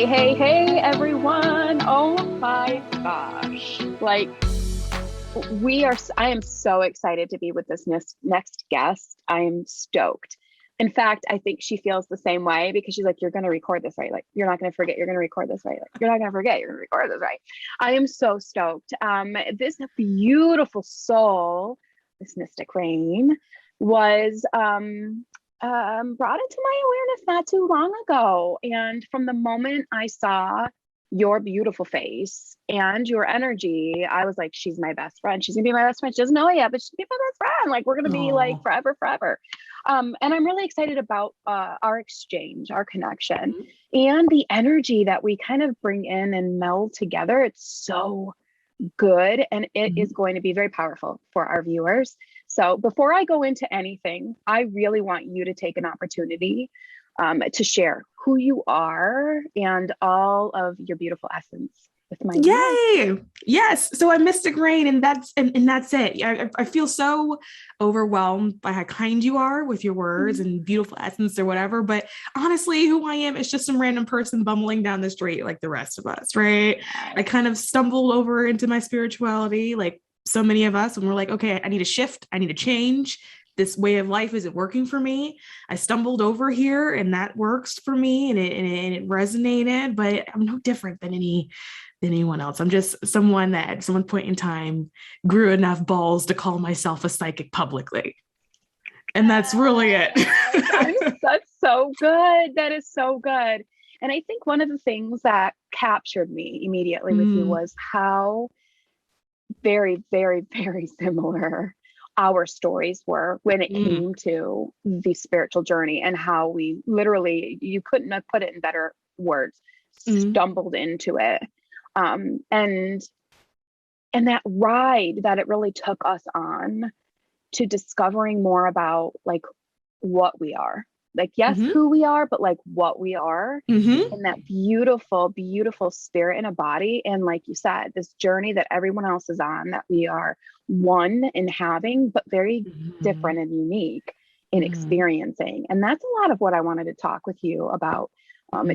Hey, everyone. Oh my gosh. I am so excited to be with this next guest. I am stoked. In fact, I think she feels the same way because she's like, you're going to record this, right? Like, you're not going to forget, you're going to record this, right? Like, you're not going to forget, you're going to record this, right? I am so stoked. This beautiful soul, this Mystic Rainn, was brought into my awareness not too long ago. And from the moment I saw your beautiful face and your energy, I was like, she's my best friend. She's gonna be my best friend. She doesn't know it yet, but she's gonna be my best friend. Like, we're gonna be like forever. And I'm really excited about our exchange, our connection, and the energy that we kind of bring in and meld together. It's so good, and it is going to be very powerful for our viewers. So before I go into anything, I really want you to take an opportunity to share who you are and all of your beautiful essence with my Yay! Yes. So I'm Mystic Rainn, and that's it. I feel so overwhelmed by how kind you are with your words and beautiful essence or whatever. But honestly, who I am is just some random person bumbling down the street like the rest of us, right? I kind of stumbled over into my spirituality, like so many of us, and we're like, okay, I need a shift. I need a change. This way of life isn't working for me. I stumbled over here and that works for me, and it resonated, but I'm no different than anyone else. I'm just someone that at some point in time grew enough balls to call myself a psychic publicly. And that's really it. That's so good. That is so good. And I think one of the things that captured me immediately with you was how very, very, very similar our stories were when it came to the spiritual journey, and how we literally, you couldn't have put it in better words, stumbled into it. And that ride that it really took us on to discovering more about like what we are, like, yes, who we are, but like what we are, and that beautiful, beautiful spirit in a body. And like you said, this journey that everyone else is on, that we are one in having, but very different and unique in experiencing. And that's a lot of what I wanted to talk with you about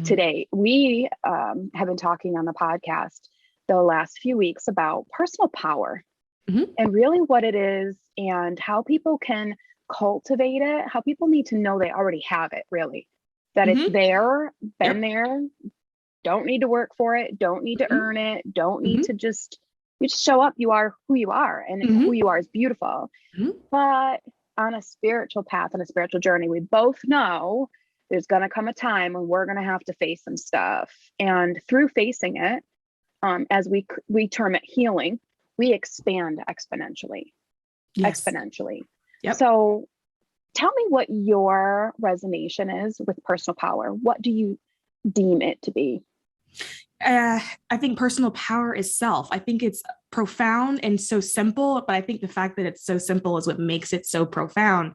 today. We have been talking on the podcast the last few weeks about personal power and really what it is and how people can cultivate it, how people need to know they already have it, really, that it's there, been there, don't need to work for it, don't need to earn it, don't need to you just show up, you are who you are, and who you are is beautiful. But on a spiritual path and a spiritual journey, we both know there's going to come a time when we're going to have to face some stuff, and through facing it, as we term it healing, we expand exponentially. Yep. So tell me what your resonation is with personal power. What do you deem it to be? I think personal power is self. I think it's profound and so simple, but I think the fact that it's so simple is what makes it so profound,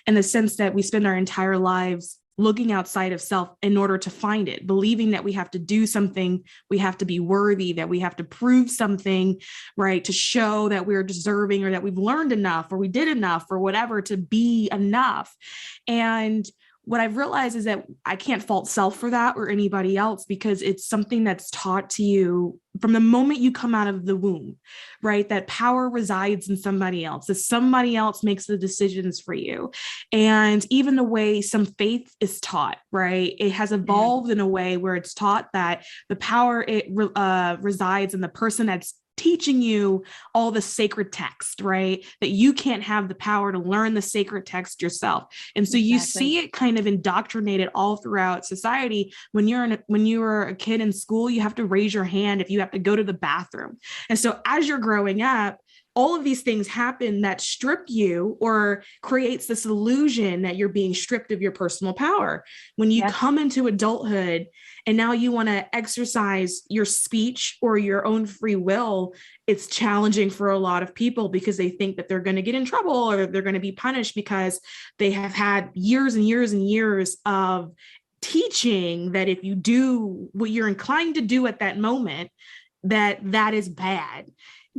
in the sense that we spend our entire lives looking outside of self in order to find it, believing that we have to do something, we have to be worthy, that we have to prove something, right, to show that we're deserving, or that we've learned enough, or we did enough, or whatever, to be enough. And what I've realized is that I can't fault self for that, or anybody else, because it's something that's taught to you from the moment you come out of the womb, right? That power resides in somebody else, that somebody else makes the decisions for you. And even the way some faith is taught, right? It has evolved in a way where it's taught that the power resides in the person that's teaching you all the sacred text, right? That you can't have the power to learn the sacred text yourself. And so you see it kind of indoctrinated all throughout society. When you were a kid in school, you have to raise your hand if you have to go to the bathroom. And so as you're growing up, all of these things happen that strip you, or creates this illusion that you're being stripped of your personal power. When you come into adulthood and now you want to exercise your speech or your own free will, it's challenging for a lot of people because they think that they're going to get in trouble, or they're going to be punished, because they have had years and years and years of teaching that if you do what you're inclined to do at that moment, that is bad.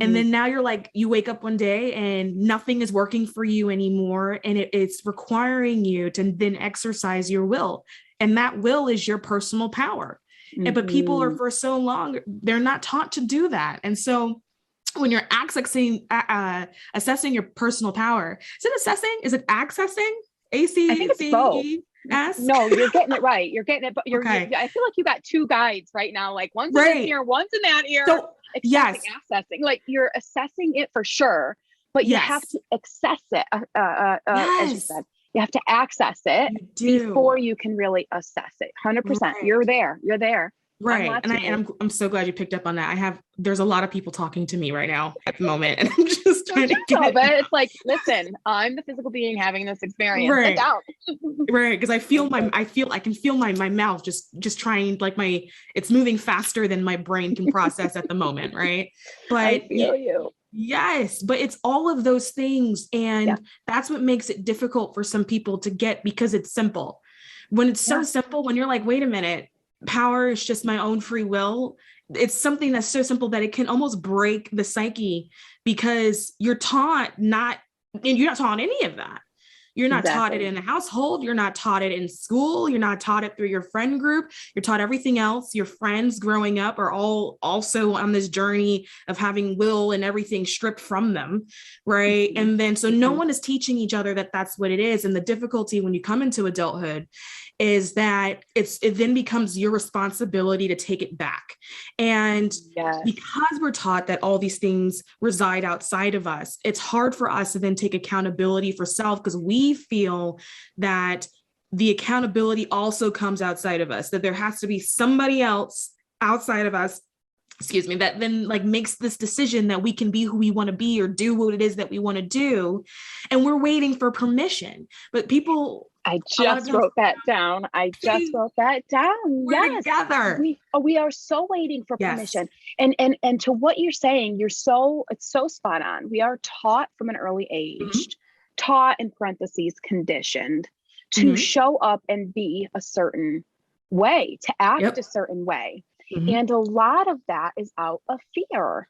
And then now you're like, you wake up one day and nothing is working for you anymore. And it's requiring you to then exercise your will. And that will is your personal power. But people are for so long, they're not taught to do that. And so when you're assessing your personal power, is it assessing? Is it accessing? I think it's both. A-C-C-E-S? No, you're getting it right. You're getting it. But Okay. I feel like you got two guides right now. Like one's in this ear, one's in that ear. So, Accessing. Like you're assessing it for sure, but you have to access it. As you said, you have to access it before you can really assess it. 100%. Right. You're there. Right. And I'm so glad you picked up on that. There's a lot of people talking to me right now at the moment, and I'm just trying to get it. But it's like, listen, I'm the physical being having this experience. Right. Sit down. Right. Because I can feel my mouth just trying, like it's moving faster than my brain can process at the moment. Right. But I feel you. Yes, but it's all of those things. And that's what makes it difficult for some people to get, because it's simple. When it's so simple, when you're like, wait a minute, power is just my own free will. It's something that's so simple that it can almost break the psyche, because you're taught and you're not taught any of that. You're not taught it in the household. You're not taught it in school. You're not taught it through your friend group. You're taught everything else. Your friends growing up are all also on this journey of having will and everything stripped from them. Right. And then, so no one is teaching each other that that's what it is. And the difficulty when you come into adulthood is that it then becomes your responsibility to take it back. And because we're taught that all these things reside outside of us, it's hard for us to then take accountability for self, because we feel that the accountability also comes outside of us, that there has to be somebody else outside of us, that then like makes this decision that we can be who we want to be or do what it is that we want to do. And we're waiting for permission. But people, I just wrote that down. We're together. We are so waiting for permission. And to what you're saying, it's so spot on. We are taught from an early age, taught in parentheses, conditioned to show up and be a certain way, to act a certain way. And a lot of that is out of fear,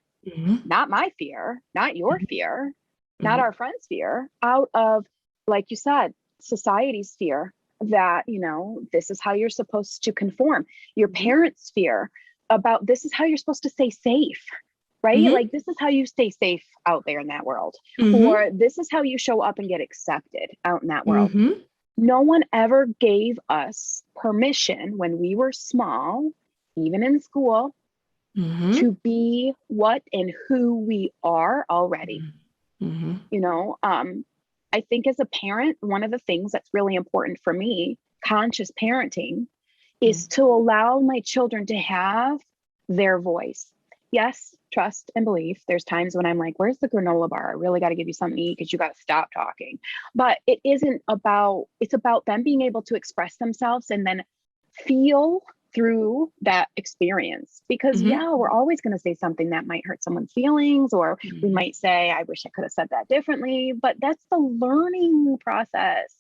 not my fear, not your fear, not our friend's fear, out of, like you said, society's fear that, this is how you're supposed to conform. Your parents' fear about this is how you're supposed to stay safe, right? Like this is how you stay safe out there in that world, or this is how you show up and get accepted out in that world. No one ever gave us permission when we were small, even in school, to be what and who we are already. I think as a parent, one of the things that's really important for me, conscious parenting, is to allow my children to have their voice. Yes, trust and belief. There's times when I'm like, where's the granola bar? I really got to give you something to eat because you got to stop talking. But it's about them being able to express themselves and then feel through that experience, because we're always going to say something that might hurt someone's feelings, or we might say, I wish I could have said that differently, but that's the learning process.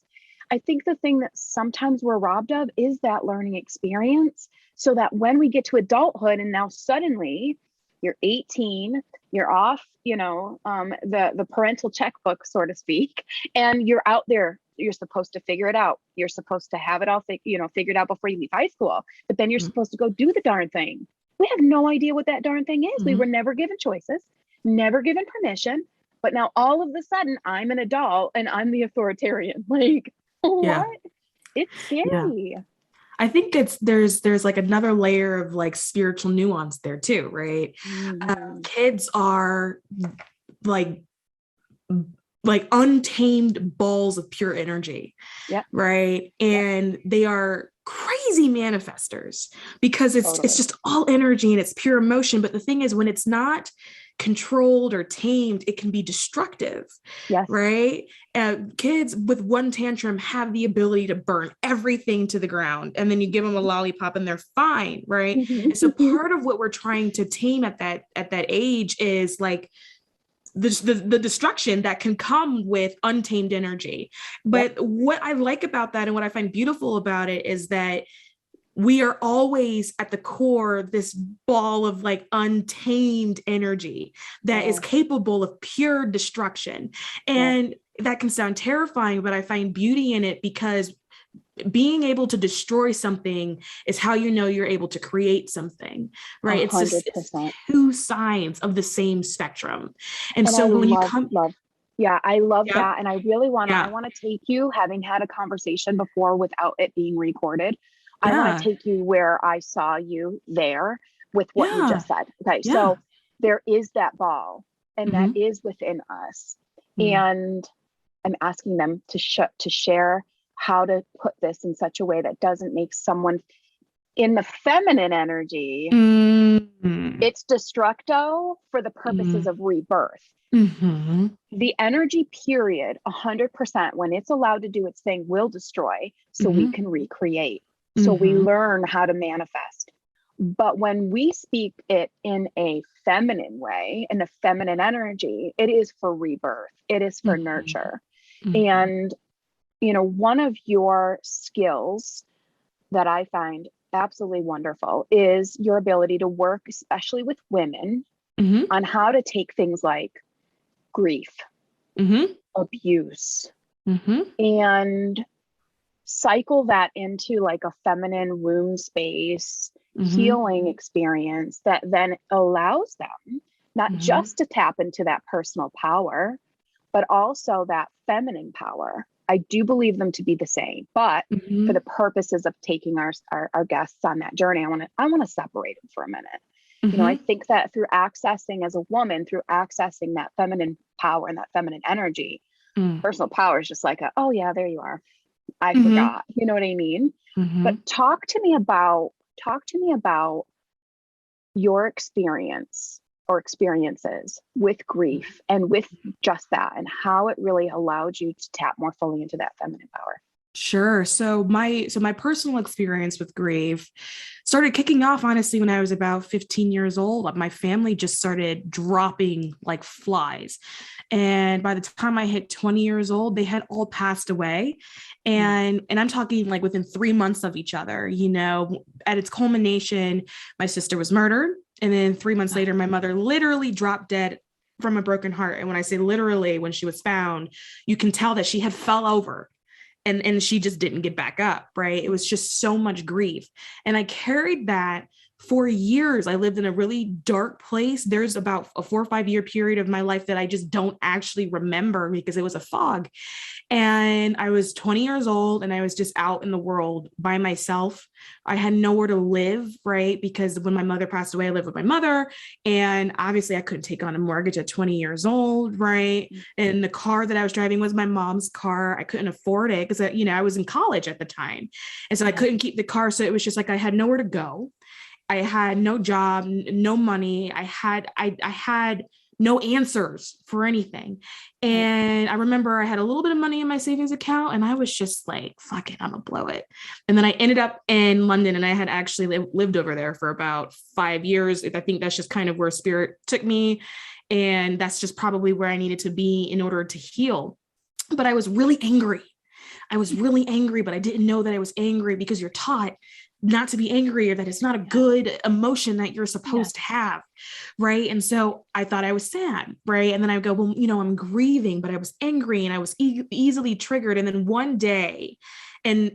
I think the thing that sometimes we're robbed of is that learning experience, so that when we get to adulthood and now suddenly you're 18, you're off, the parental checkbook, so to speak, and you're out there. You're supposed to figure it out. You're supposed to have it all, figured out before you leave high school. But then you're supposed to go do the darn thing. We have no idea what that darn thing is. We were never given choices, never given permission. But now all of a sudden, I'm an adult and I'm the authoritarian. Like, what? It's scary. Yeah. I think there's like another layer of like spiritual nuance there too, right? Kids are like untamed balls of pure energy. Right. And they are crazy manifestors, because it's just all energy and it's pure emotion. But the thing is, when it's not controlled or tamed, it can be destructive. Right. Kids with one tantrum have the ability to burn everything to the ground, and then you give them a lollipop and they're fine. Right. And so part of what we're trying to tame at that age is like the destruction that can come with untamed energy. But what I like about that, and what I find beautiful about it, is that we are always at the core this ball of like untamed energy that is capable of pure destruction. And that can sound terrifying, but I find beauty in it, because being able to destroy something is how you know you're able to create something, right? It's 100%. two sides of the same spectrum. And And so I when you love, come, love. Yeah, I love yeah, that. And I really I yeah, want to take you, having had a conversation before without it being recorded. I want yeah, to take you where I saw you there with what you yeah, just said. Okay. yeah. So there is that ball, and that Mm-hmm, is within us. mm-hmm, And I'm asking them to share how to put this in such a way that doesn't make someone in the feminine energy, mm-hmm, it's destructo for the purposes of rebirth. mm-hmm, The energy period, 100%, when it's allowed to do its thing, will destroy so we mm-hmm, can recreate. So we mm-hmm, learn how to manifest. But when we speak it in a feminine way, in a feminine energy, it is for rebirth, it is for mm-hmm, nurture. mm-hmm, And, one of your skills that I find absolutely wonderful is your ability to work, especially with women, mm-hmm, on how to take things like grief, mm-hmm, abuse, mm-hmm, and cycle that into like a feminine womb space mm-hmm, healing experience that then allows them not mm-hmm, just to tap into that personal power, but also that feminine power. I do believe them to be the same, but for mm-hmm, the purposes of taking our guests on that journey, I want to separate them for a minute. I mm-hmm, think that through accessing as a woman, through accessing that feminine power and that feminine energy, personal power is just like, oh yeah, there you are. I mm-hmm, forgot. You know what I mean? mm-hmm. But talk to me about your experience or experiences with grief and with just that, and how it really allowed you to tap more fully into that feminine power. Sure. So my personal experience with grief started kicking off honestly when I was about 15 years old. My family just started dropping like flies. And by the time I hit 20 years old, they had all passed away. And I'm talking like within 3 months of each other, at its culmination, my sister was murdered. And then 3 months later, my mother literally dropped dead from a broken heart. And when I say literally, when she was found, you can tell that she had fell over and she just didn't get back up, right? It was just so much grief. And I carried that for years. I lived in a really dark place. There's about a 4 or 5 year period of my life that I just don't actually remember because it was a fog. And I was 20 years old and I was just out in the world by myself. I had nowhere to live, right? Because when my mother passed away, I lived with my mother. And obviously, I couldn't take on a mortgage at 20 years old, right? And the car that I was driving was my mom's car. I couldn't afford it because, I was in college at the time. And so I couldn't keep the car. So it was just like I had nowhere to go. I had no job, no money. I had no answers for anything. And I remember I had a little bit of money in my savings account and I was just like, fuck it, I'm gonna blow it. And then I ended up in London and I had actually lived over there for about 5 years. I think that's just kind of where spirit took me. And that's just probably where I needed to be in order to heal. But I was really angry. But I didn't know that I was angry because you're taught not to be angry or that it's not a good emotion that you're supposed to have. Right. And so I thought I was sad. Right. And then I would go, well, I'm grieving, but I was angry and I was easily triggered. And then one day, and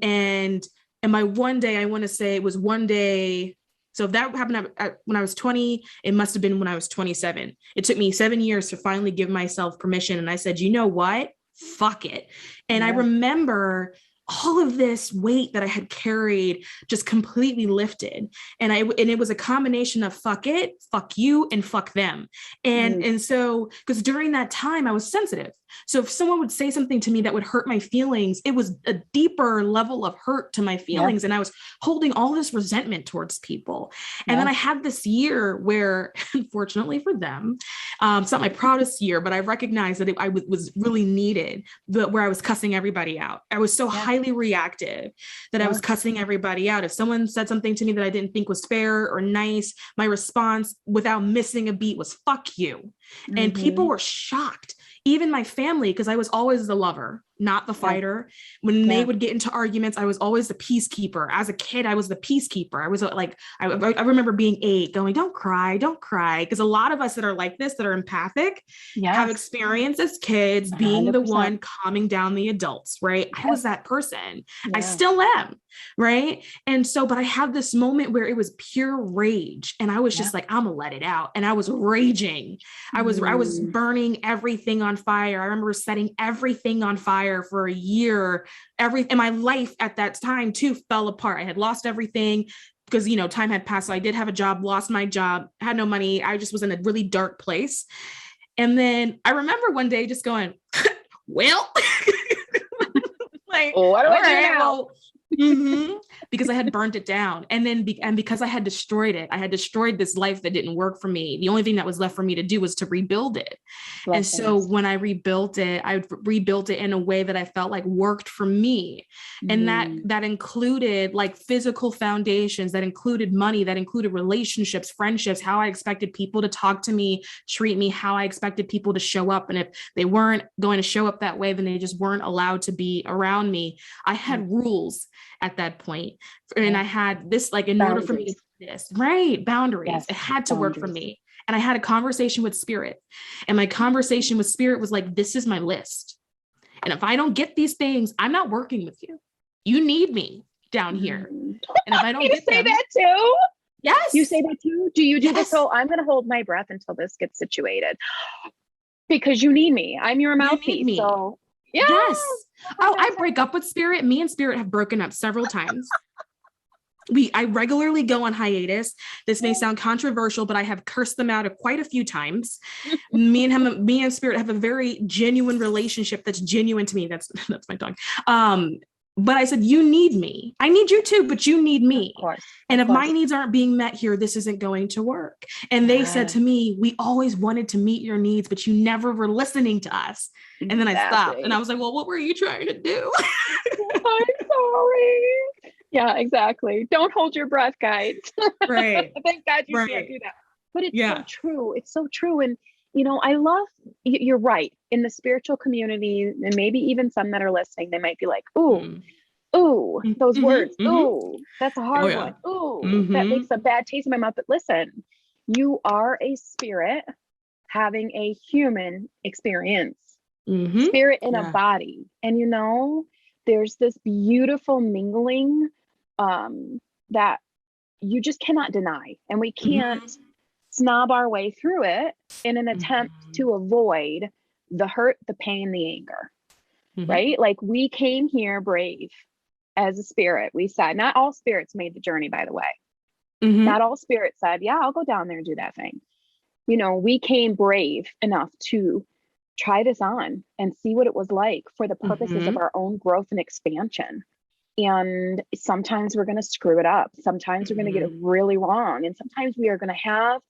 by one day, I want to say it was one day. So if that happened when I was 20, it must have been when I was 27. It took me 7 years to finally give myself permission. And I said, you know what? Fuck it. And I remember all of this weight that I had carried just completely lifted. And it was a combination of fuck it, fuck you, and fuck them. And so, because during that time I was sensitive. So if someone would say something to me that would hurt my feelings, it was a deeper level of hurt to my feelings. And I was holding all this resentment towards people. And then I had this year where, unfortunately for them, it's not my proudest year, but I recognized that I was really needed, where I was cussing everybody out. I was so highly reactive that I was cussing everybody out. If someone said something to me that I didn't think was fair or nice, my response without missing a beat was fuck you. And people were shocked, even my family, because I was always the lover. not the fighter. When they would get into arguments, I was always the peacekeeper. As a kid, I was the peacekeeper. I was like, I remember being 8 going, don't cry. Because a lot of us that are like this, that are empathic, have experienced as kids being 100%. The one calming down the adults, right? I was that person. I still am, right? And so, but I had this moment where it was pure rage, and I was just like, I'm gonna let it out. And I was raging. I was burning everything on fire. I remember setting everything on fire for a year. And my life at that time too fell apart. I had lost everything because, you know, time had passed. So I did have a job, lost my job, had no money. I just was in a really dark place. And then I remember one day just going, well, like, what do I do now? Well, because I had burnt it down. And then because I had destroyed it, I had destroyed this life that didn't work for me. The only thing that was left for me to do was to rebuild it. And so when I rebuilt it, I rebuilt it in a way that I felt like worked for me. And that included like physical foundations, that included money, that included relationships, friendships, how I expected people to talk to me, treat me, how I expected people to show up. And if they weren't going to show up that way, then they just weren't allowed to be around me. I had rules at that point. And I had this, like, in order for me to do this, right? Boundaries. It had to work for me. And I had a conversation with spirit. And my conversation with spirit was like, this is my list. And if I don't get these things, I'm not working with you. You need me down here. And if I don't you get say them, that too? Yes. You say that too? Do you do this? So I'm going to hold my breath until this gets situated because you need me. I'm your mouthpiece. So yes. Oh, I break up with spirit. Me and spirit have broken up several times. I regularly go on hiatus. This may sound controversial, but I have cursed them out quite a few times. Me and spirit have a very genuine relationship that's genuine to me. That's my dog. But I said, you need me. I need you too, but you need me. Of course. And if my needs aren't being met here, this isn't going to work. And they said to me, we always wanted to meet your needs, but you never were listening to us. And then I stopped and I was like, well, what were you trying to do? I'm sorry. Yeah, exactly. Don't hold your breath, guys. Right. Thank God you can't do that. But it's so true. It's so true. And, you know, I love, you're right. In the spiritual community, and maybe even some that are listening, they might be like, ooh, those words. Ooh, that's a hard one. Ooh, that makes a bad taste in my mouth. But listen, you are a spirit having a human experience, spirit in a body. And, you know, there's this beautiful mingling that you just cannot deny. And we can't snob our way through it in an attempt to avoid the hurt, the pain, the anger, right? Like we came here brave as a spirit. We said, not all spirits made the journey, by the way. Not all spirits said, yeah, I'll go down there and do that thing. You know, we came brave enough to try this on and see what it was like for the purposes of our own growth and expansion. And sometimes we're going to screw it up. Sometimes we're going to get it really wrong. And sometimes we are going to have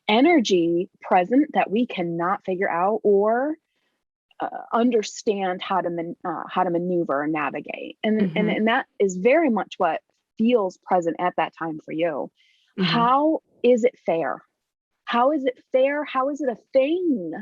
energy present that we cannot figure out or understand how to maneuver and navigate. And that is very much what feels present at that time for you. How is it fair? How is it fair? How is it a thing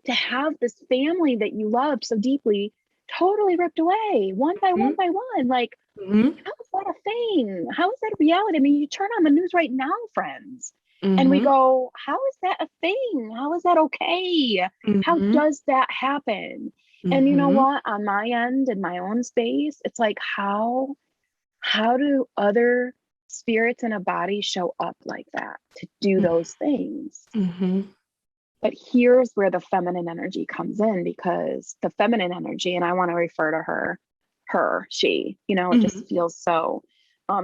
to have this family that you loved so deeply totally ripped away one by one by one? Like, how is that a thing? How is that a reality? I mean, you turn on the news right now, friends, and we go, how is that a thing? How is that okay? How does that happen? And you know what? On my end, in my own space, it's like, how do other spirits in a body show up like that to do those things? But here's where the feminine energy comes in, because the feminine energy, and I want to refer to she, you know, it just feels so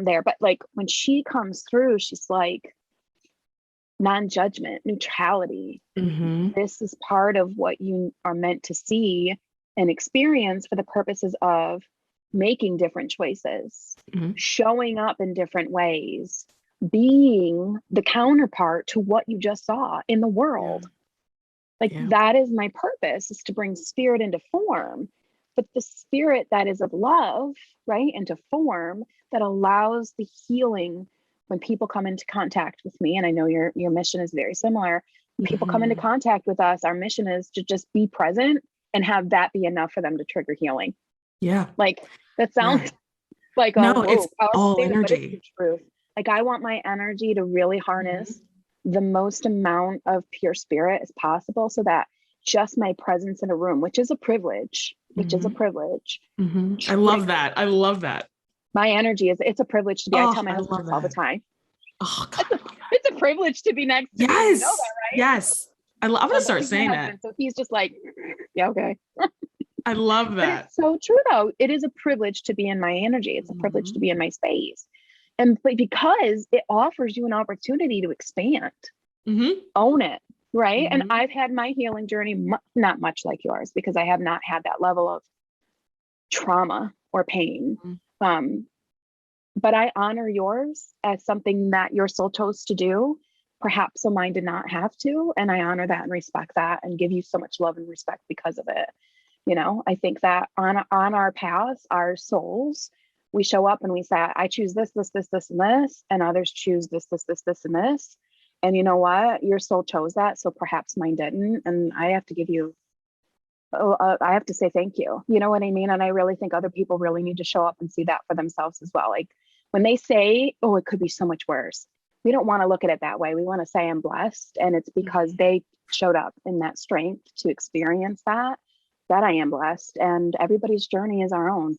there. But like when she comes through, she's like non-judgment, neutrality. This is part of what you are meant to see and experience for the purposes of making different choices, showing up in different ways, being the counterpart to what you just saw in the world. That is my purpose, is to bring spirit into form, but the spirit that is of love, right, into form, that allows the healing when people come into contact with me. And I know your mission is very similar. When people come into contact with us, our mission is to just be present and have that be enough for them to trigger healing. Yeah. Like that Yeah. sounds like a No, it's whoa, powerful all statement, but it's the energy. truth. Like I want my energy to really harness Mhm. the most amount of pure spirit as possible so that just my presence in a room, which is a Mhm. privilege, Mhm. I love triggers that. I love that. my energy is it's a privilege to be. I tell Oh, my I husband love this all the that. time. Oh God, It's I a love that. it's a privilege to be next to me. You know Yes. that, right? Yes. I'm gonna But start he's my saying that. husband, so he's just like, yeah, okay. I love But that. it's so true though. It is a privilege to be in my energy. It's a privilege to Mhm. be in my space. And because it offers you an opportunity to expand, Mhm. own it, right? And Mhm. I've had my healing journey, not much like yours, because I have not had that level of trauma or pain. Mhm. Um, but I honor yours as something that your soul chose to do. Perhaps so mine did not have to. And I honor that and respect that and give you so much love and respect because of it. I think that on our paths, our souls, we show up and we say, I choose this, this, this, this, and this, and others choose this, this, this, this, and this. And you know what? Your soul chose that, so perhaps mine didn't. And I have to give you, I have to say thank you. You know what I mean? And I really think other people really need to show up and see that for themselves as well. Like when they say, oh, it could be so much worse, we don't want to look at it that way. We want to say I'm blessed, and it's because Mhm. they showed up in that strength to experience that I am blessed, and everybody's journey is our own,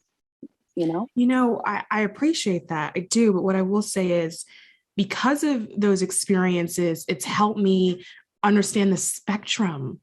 you know? I appreciate that. I do. But what I will say is because of those experiences, it's helped me understand the spectrum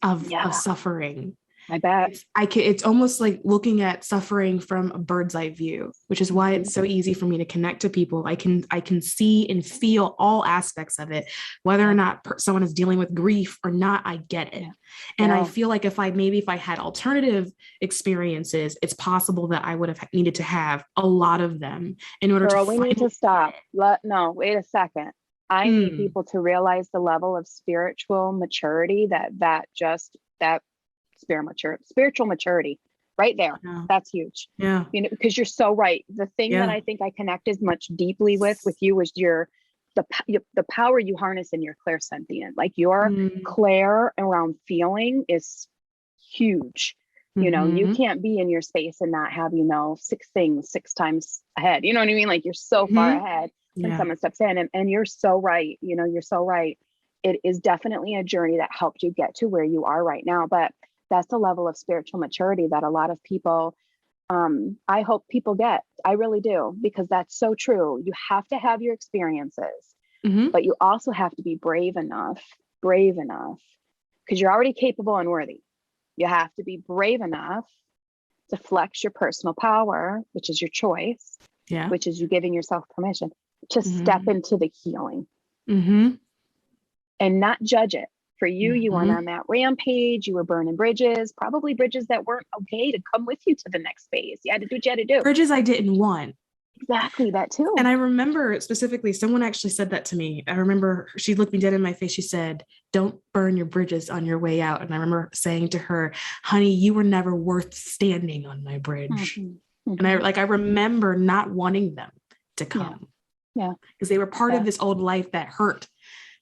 of Yeah, suffering. I bet. It's almost like looking at suffering from a bird's eye view, which is why Mhm. it's so easy for me to connect to people. I can see and feel all aspects of it, whether or Yeah, not someone is dealing with grief or not. I get it. yeah, And I yeah. feel like if I had alternative experiences, it's possible that I would have needed to have a lot of them in order to Girl, we need finally to get stop. it. No, wait a second. I need Mm, people to realize the level of spiritual maturity that spiritual maturity right there. yeah, That's huge. yeah, Because you're so right. The thing that yeah. I think I connected much deeply with you was the power you harness in your clairsentient. Like your Mm, clair around feeling is huge. You mm-hmm, can't be in your space and not have, six things six times ahead. You know what I mean? Like you're so far mm-hmm, ahead when yeah. someone steps in, and you're so right. You're so right. It is definitely a journey that helped you get to where you are right now. But that's the level of spiritual maturity that a lot of people, I hope people get. I really do, because that's so true. You have to have your experiences, Mm-hmm, but you also have to be brave enough, because you're already capable and worthy. You have to be brave enough to flex your personal power, which is your choice, yeah. which is you giving yourself permission to step Mm-hmm, into the healing mm-hmm, and not judge it. For you, you went mm-hmm. on that rampage, you were burning bridges, probably bridges that weren't okay to come with you to the next phase. You had to do what you had to do. Bridges I didn't want. Exactly, that And too. I remember specifically, someone actually said that to me. I remember she looked me dead in my face. She said, "Don't burn your bridges on your way out." And I remember saying to her, "Honey, you were never worth standing on my bridge." Mm-hmm. And I Mm-hmm. like, I remember not wanting them to Yeah, come yeah, because they were part of yeah, this old life that hurt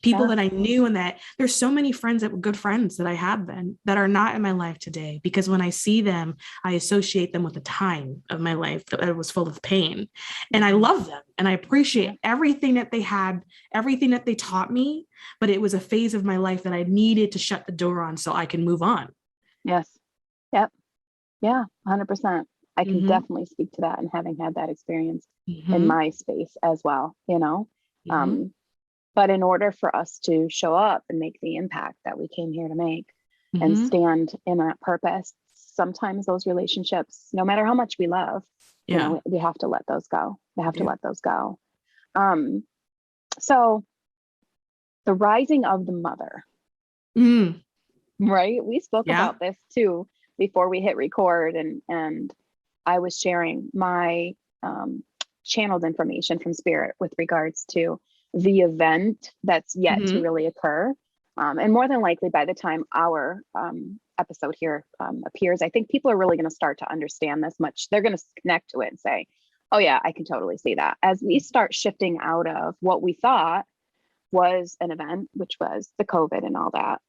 people yeah. that I knew, and that there's so many friends that were good friends that I had then that are not in my life today, because when I see them, I associate them with a time of my life that was full of pain. And I Mm-hmm. love them and I Yeah. appreciate everything that they had, everything that they taught me, but it was a phase of my life that I needed to shut the door on so I can move on. Yes. Yep. Yeah. 100%. I can Mm-hmm. definitely speak to that, and having had that experience in Mm-hmm. my space as well. Mm-hmm. Um, But in order for us to show up and make the impact that we came here to make and Mm-hmm. stand in that purpose, sometimes those relationships, no matter how much we love, Yeah. we have to let those go. We I have to do. let those go. Um, so the rising of the mother, Mm. right? We spoke Yeah. about this too before we hit record, and I was sharing my um, channeled information from spirit with regards to the event that's yet to Mm-hmm. really occur. And more than likely, by the time our episode here appears, I think people are really going to start to understand this much. They're going to connect to it and say, oh, yeah, I can totally see that. As we start shifting out of what we thought was an event, which was the COVID and all that,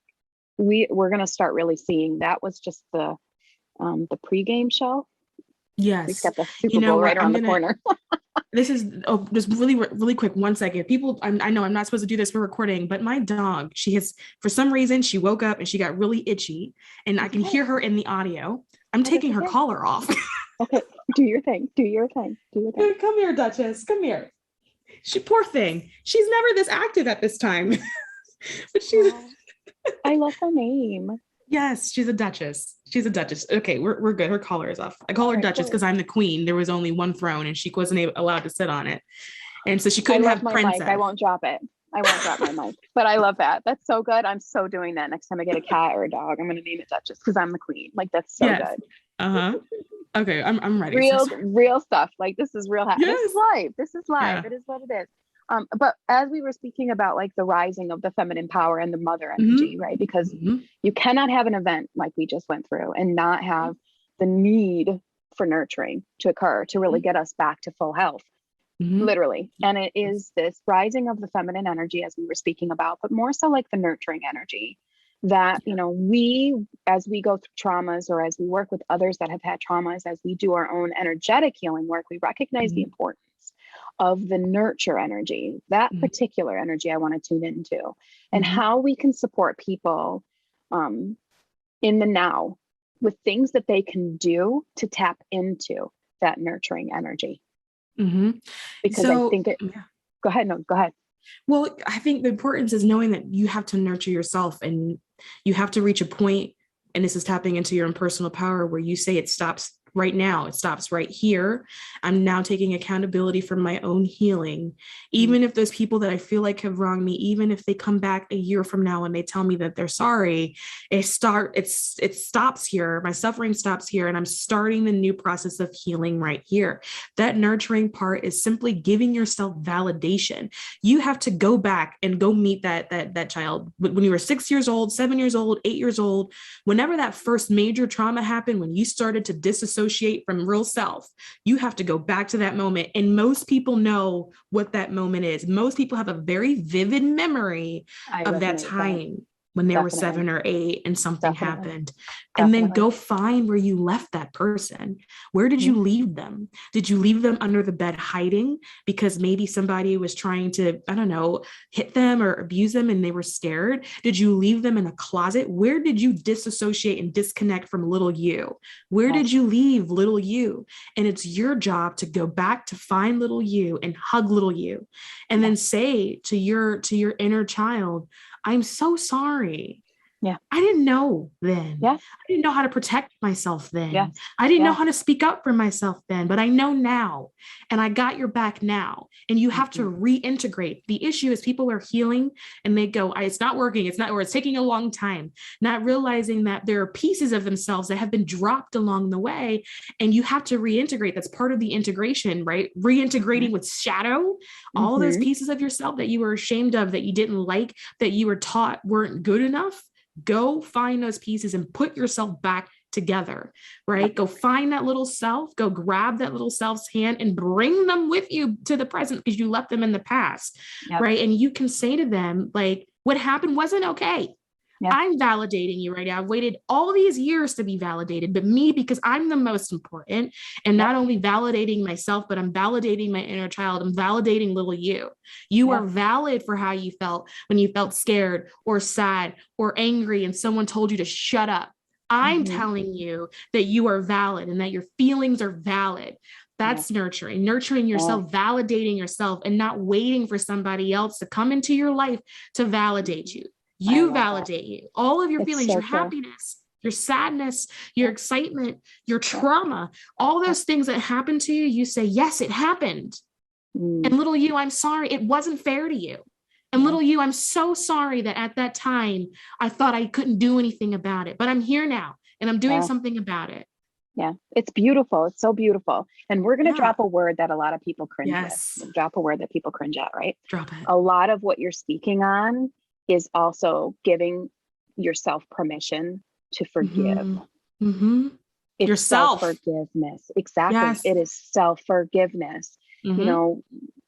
we're going to start really seeing that was just the pregame show. We've Yes. got the Super You know Bowl what? right around the corner. This is, oh, just really, really quick. 1 second. People, I know I'm not supposed to do this for recording, but my dog, she has, for some reason, she woke up and she got really itchy and I That's can okay. hear her in the audio. I'm Oh, that's taking her okay. collar off. Okay. Do your thing. Do your thing. Do your thing. Come here, Duchess. Come here. She, poor thing. She's never this active at this time. But she's, Oh, I love her name. yes, she's a duchess. She's a duchess. Okay, we're good. Her collar is off. I call All her right, duchess cool. because I'm the queen. There was only one throne and she wasn't allowed to sit on it. And so she I couldn't love have my princess. mic. I won't drop it. I won't drop my mic. But I love that. That's so good. I'm so doing that. Next time I get a cat or a dog, I'm gonna name it Duchess because I'm the queen. Like that's so Yes. good. Uh-huh. Okay, I'm ready. Real stuff. Like this is real. Yes. This is life. This is life. Yeah. It is what it is. But as we were speaking about like the rising of the feminine power and the mother Mm-hmm. energy, right? Because Mm-hmm. you cannot have an event like we just went through and not have the need for nurturing to occur to really get us back to full health. Mm-hmm. Literally. And it is this rising of the feminine energy as we were speaking about, but more so like the nurturing energy that, you know, we, as we go through traumas or as we work with others that have had traumas, as we do our own energetic healing work, we recognize the importance of the nurture energy, that particular energy I want to tune into, and how we can support people in the now with things that they can do to tap into that nurturing energy. Because I think it, go ahead. No, go ahead. Well, I think the importance is knowing that you have to nurture yourself and you have to reach a point, and this is tapping into your own personal power where you say it stops right now. It stops right here. I'm now taking accountability for my own healing. Even if those people that I feel like have wronged me, even if they come back a year from now and they tell me that they're sorry, it stops here. My suffering stops here. And I'm starting the new process of healing right here. That nurturing part is simply giving yourself validation. You have to go back and go meet that child when you were 6 years old, 7 years old, 8 years old, whenever that first major trauma happened, when you started to disassociate from real self, you have to go back to that moment. And most people know what that moment is. Most people have a very vivid memory of that time when they were 7 or 8 and something happened. And then go find where you left that person. Where did you leave them? Did you leave them under the bed hiding because maybe somebody was trying to, I don't know, hit them or abuse them and they were scared? Did you leave them in a closet? Where did you disassociate and disconnect from little you? Where did you leave little you? And it's your job to go back to find little you and hug little you, and then say to your inner child, I'm so sorry. Yeah. I didn't know then. Yeah. I didn't know how to protect myself then. Yeah. I didn't know how to speak up for myself then, but I know now. And I got your back now. And you have to reintegrate. The issue is people are healing and they go, it's not working. It's not, or it's taking a long time, not realizing that there are pieces of themselves that have been dropped along the way. And you have to reintegrate. That's part of the integration, right? Reintegrating with shadow, all those pieces of yourself that you were ashamed of, that you didn't like, that you were taught weren't good enough. Go find those pieces and put yourself back together, right? Go find that little self, go grab that little self's hand and bring them with you to the present because you left them in the past, right? And you can say to them, like, what happened wasn't okay. I'm validating you right now. I've waited all these years to be validated, but me, because I'm the most important, and not only validating myself, but I'm validating my inner child. I'm validating little you. You are valid for how you felt when you felt scared or sad or angry and someone told you to shut up. I'm telling you that you are valid and that your feelings are valid. That's nurturing yourself, validating yourself, and not waiting for somebody else to come into your life to validate you. You validate you, all of your feelings, your happiness, your sadness, your excitement, your trauma, all those things that happen to you. You say, yes, it happened. And little you, I'm sorry. It wasn't fair to you. And little you, I'm so sorry that at that time, I thought I couldn't do anything about it, but I'm here now and I'm doing something about it. Yeah, it's beautiful. It's so beautiful. And we're going to drop a word that a lot of people cringe with. We'll drop a word that people cringe at, right? Drop it. A lot of what you're speaking on is also giving yourself permission to forgive. It's yourself. Self-forgiveness. Exactly. Yes. It is self-forgiveness. You know,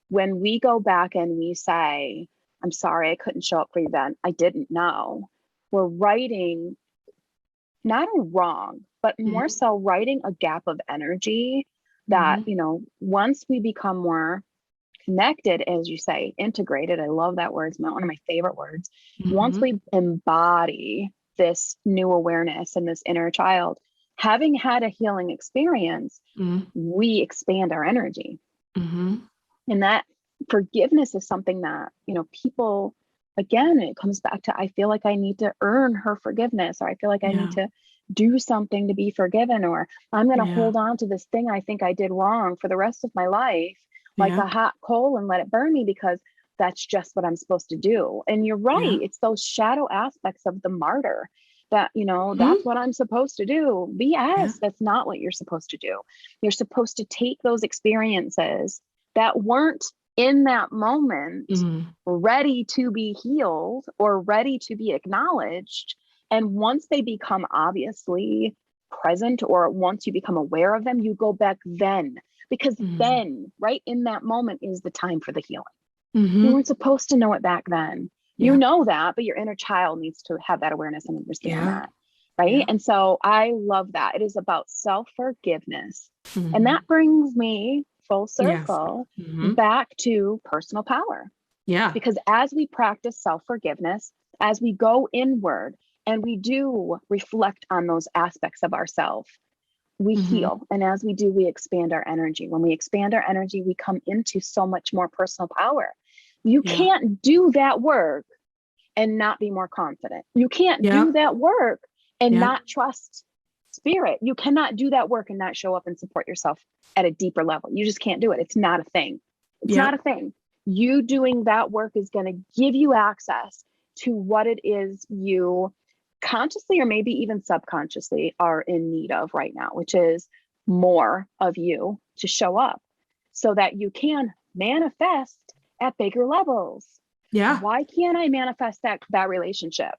when we go back and we say, I'm sorry, I couldn't show up for you then. I didn't know. We're righting not a wrong, but more so writing a gap of energy that, once we become more connected, as you say, integrated. I love that word. It's one of my favorite words. Once we embody this new awareness and this inner child, having had a healing experience, we expand our energy. And that forgiveness is something that, people, again, it comes back to, I feel like I need to earn her forgiveness, or I feel like I need to do something to be forgiven, or I'm going to hold on to this thing I think I did wrong for the rest of my life, like a hot coal, and let it burn me because that's just what I'm supposed to do. And you're right. It's those shadow aspects of the martyr that, that's what I'm supposed to do. BS. That's not what you're supposed to do. You're supposed to take those experiences that weren't in that moment ready to be healed or ready to be acknowledged. And once they become obviously present, or once you become aware of them, you go back then, because then right in that moment is the time for the healing. You weren't supposed to know it back then. You know that, but your inner child needs to have that awareness and understand that. Right. And so I love that. It is about self-forgiveness. And that brings me full circle back to personal power. Because as we practice self-forgiveness, as we go inward and we do reflect on those aspects of ourselves, we heal. And as we do, we expand our energy. When we expand our energy, we come into so much more personal power. You can't do that work and not be more confident. You can't do that work and not trust spirit. You cannot do that work and not show up and support yourself at a deeper level. You just can't do it. It's not a thing. It's not a thing. You doing that work is going to give you access to what it is you consciously or maybe even subconsciously are in need of right now, which is more of you to show up so that you can manifest at bigger levels. Why can't I manifest that relationship?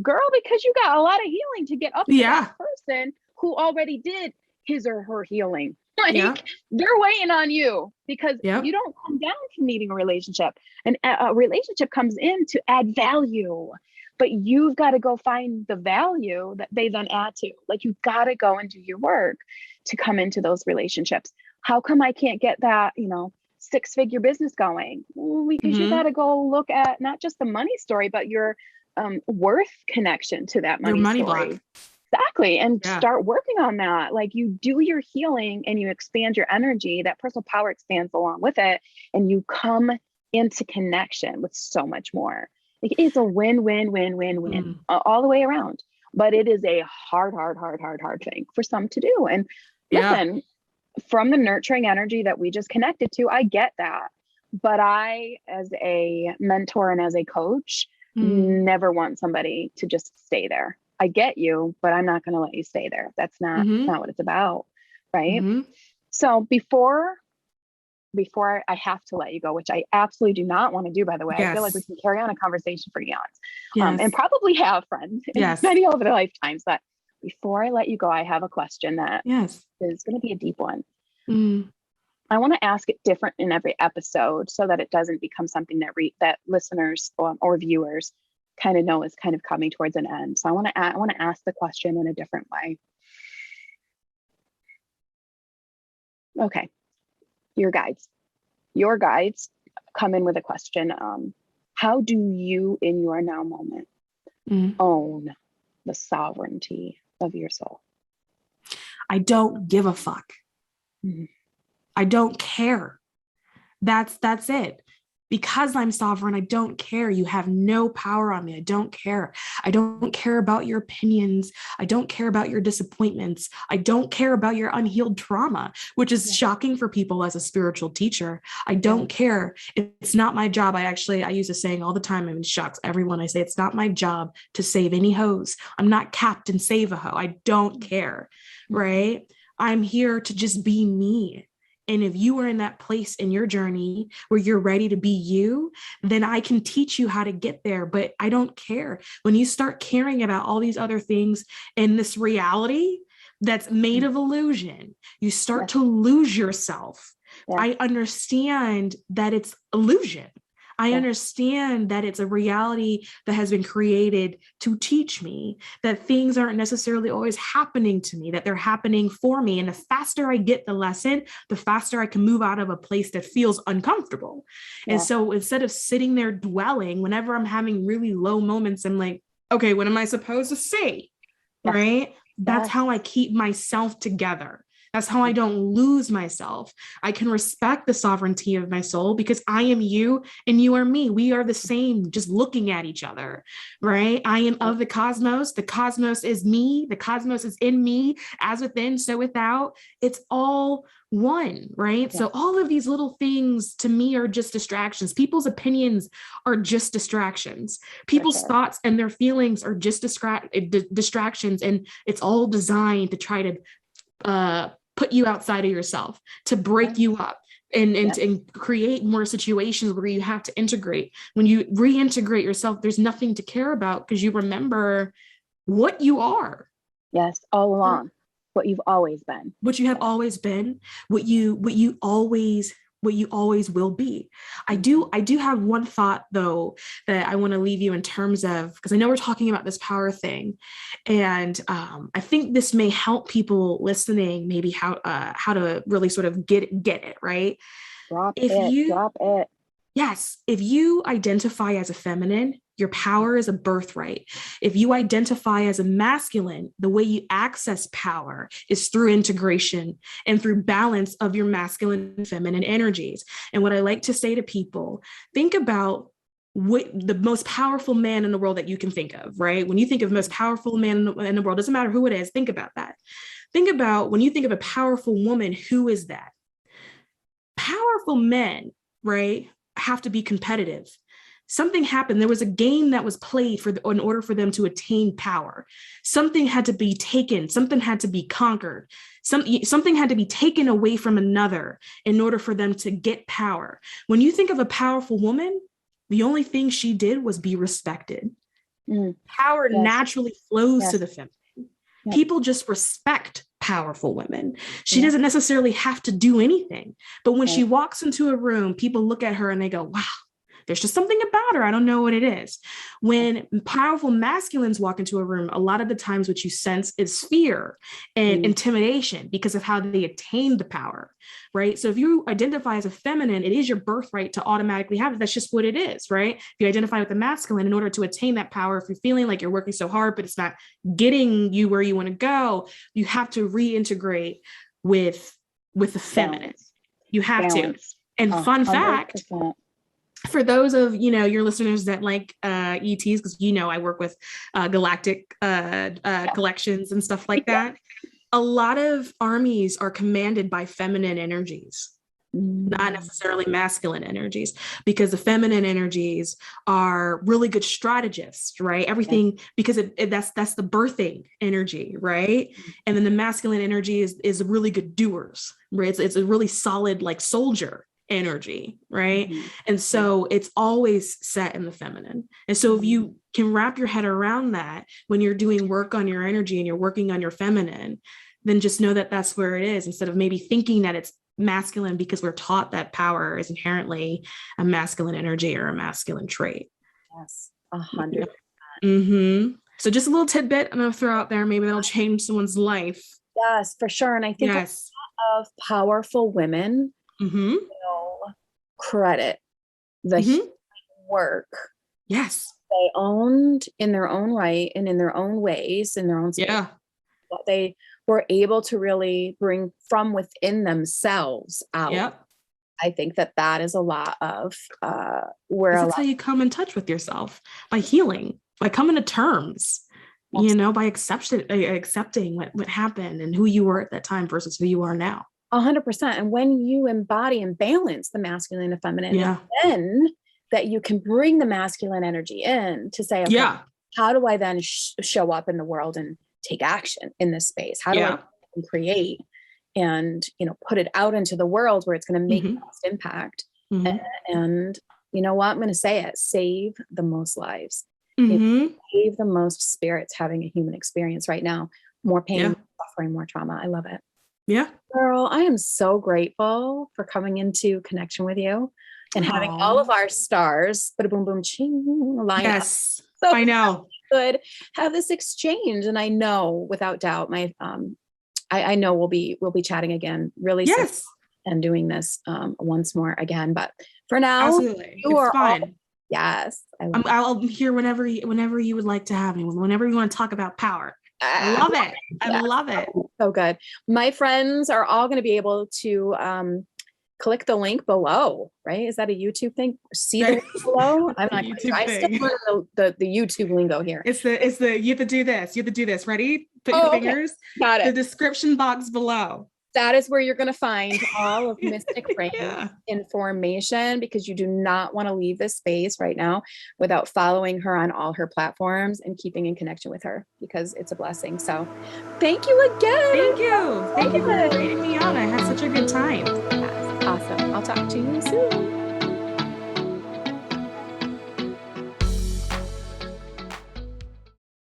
Girl, because you got a lot of healing to get up to that person who already did his or her healing. Like they're waiting on you, because you don't come down from needing a relationship. And a relationship comes in to add value, but you've got to go find the value that they then add to. Like, you've got to go and do your work to come into those relationships. How come I can't get that, 6-figure business going? Well, because you got to go look at not just the money story, but your worth connection to that money story. Block. Exactly. And start working on that. Like, you do your healing and you expand your energy, that personal power expands along with it. And you come into connection with so much more. Like, it's a win, win, win, win, win all the way around. But it is a hard thing for some to do. And listen, from the nurturing energy that we just connected to, I get that. But I, as a mentor and as a coach, never want somebody to just stay there. I get you, but I'm not going to let you stay there. That's not what it's about. Right. So before I have to let you go, which I absolutely do not want to do, by the way, I feel like we can carry on a conversation for eons, and probably have friends in many over their lifetimes. But before I let you go, I have a question that is going to be a deep one. I want to ask it different in every episode so that it doesn't become something that listeners or viewers kind of know is kind of coming towards an end. So I want to ask the question in a different way. Okay. Your guides come in with a question. How do you in your now moment own the sovereignty of your soul? I don't give a fuck. I don't care. That's it. Because I'm sovereign, I don't care. You have no power on me. I don't care. I don't care about your opinions. I don't care about your disappointments. I don't care about your unhealed trauma, which is shocking for people as a spiritual teacher. I don't care. It's not my job. I use a saying all the time. I'm in shocks everyone. I say, it's not my job to save any hoes. I'm not Captain Save a Hoe. I don't care. Right? I'm here to just be me. And if you are in that place in your journey where you're ready to be you, then I can teach you how to get there. But I don't care. When you start caring about all these other things in this reality that's made of illusion, you start to lose yourself. I understand that it's illusion. I understand that it's a reality that has been created to teach me that things aren't necessarily always happening to me, that they're happening for me. And the faster I get the lesson, the faster I can move out of a place that feels uncomfortable. Yeah. And so instead of sitting there dwelling, whenever I'm having really low moments, I'm like, okay, what am I supposed to say? Yes. Right? That's Yes. how I keep myself together. That's how I don't lose myself. I can respect the sovereignty of my soul because I am you and you are me. We are the same, just looking at each other, right? I am of the cosmos. The cosmos is me. The cosmos is in me, as within, so without. It's all one, right? Yeah. So all of these little things to me are just distractions. People's opinions are just distractions. People's thoughts and their feelings are just distractions. And it's all designed to try to put you outside of yourself, to break you up and create more situations where you have to integrate. When you reintegrate yourself, there's nothing to care about because you remember what you are. Yes, all along, what you've always been. What you have always been, what you always will be. I do have one thought though that I want to leave you in terms of, because I know we're talking about this power thing, and I think this may help people listening maybe how to really sort of get it right. Drop it. Yes, if you identify as a feminine, your power is a birthright. If you identify as a masculine, the way you access power is through integration and through balance of your masculine and feminine energies. And what I like to say to people, think about what the most powerful man in the world that you can think of, right? When you think of most powerful man in the world, doesn't matter who it is, think about that. Think about when you think of a powerful woman, who is that? Powerful men, right, have to be competitive. Something happened. There was a game that was played in order for them to attain power. Something had to be taken. Something had to be conquered. Something had to be taken away from another in order for them to get power. When you think of a powerful woman, the only thing she did was be respected. Power naturally flows to the feminine. People just respect powerful women. She doesn't necessarily have to do anything. But when she walks into a room, people look at her and they go, wow, there's just something about her. I don't know what it is. When powerful masculines walk into a room, a lot of the times what you sense is fear and intimidation because of how they attain the power, right? So if you identify as a feminine, it is your birthright to automatically have it. That's just what it is, right? If you identify with the masculine, in order to attain that power, if you're feeling like you're working so hard, but it's not getting you where you want to go, you have to reintegrate with the feminine. You have to. And fun 100%. Fact, for those of your listeners that like ETs, because I work with galactic collections and stuff like that. A lot of armies are commanded by feminine energies, not necessarily masculine energies, because the feminine energies are really good strategists, right? Everything because that's the birthing energy, right? And then the masculine energy is really good doers, right? It's a really solid like soldier energy, right? And so it's always set in the feminine. And so if you can wrap your head around that when you're doing work on your energy and you're working on your feminine, then just know that that's where it is, instead of maybe thinking that it's masculine, because we're taught that power is inherently a masculine energy or a masculine trait. Yes, 100%. So just a little tidbit I'm going to throw out there. Maybe that'll change someone's life. Yes, for sure. And I think a lot of powerful women credit the work they owned in their own right and in their own ways, in their own space, what they were able to really bring from within themselves out. I think that is a lot of where that's how you come in touch with yourself, by healing, by coming to terms, by accepting what happened and who you were at that time versus who you are now. 100%. And when you embody and balance the masculine and feminine, then that you can bring the masculine energy in to say, okay, how do I then show up in the world and take action in this space? How do I create and, put it out into the world where it's going to make the most impact? And you know what? I'm going to say it, save the most lives, save the most spirits having a human experience right now. More pain, more suffering, more trauma. I love it. Yeah. Girl, I am so grateful for coming into connection with you. and having all of our stars, but boom, boom, ching, line up. Yes, So I know. Good have this exchange, and I know without doubt, I know we'll be chatting again really soon Yes, and doing this once more again. But for now, absolutely. you It's are fun. yes, I'll be here whenever you would like to have me, whenever you want to talk about power. I love it. I love it. So good. My friends are all going to be able to click the link below, right? Is that a YouTube thing? See the link below? I'm not YouTube I still thing. learn the YouTube lingo here. It's the you have to do this. You have to do this. Ready? Put your fingers. Okay. Got it. The description box below. That is where you're going to find all of Mystic Rainn information, because you do not want to leave this space right now without following her on all her platforms and keeping in connection with her, because it's a blessing. So thank you again. Thank you. Thank you for inviting me on. I had such a good time. Yes, awesome. I'll talk to you soon.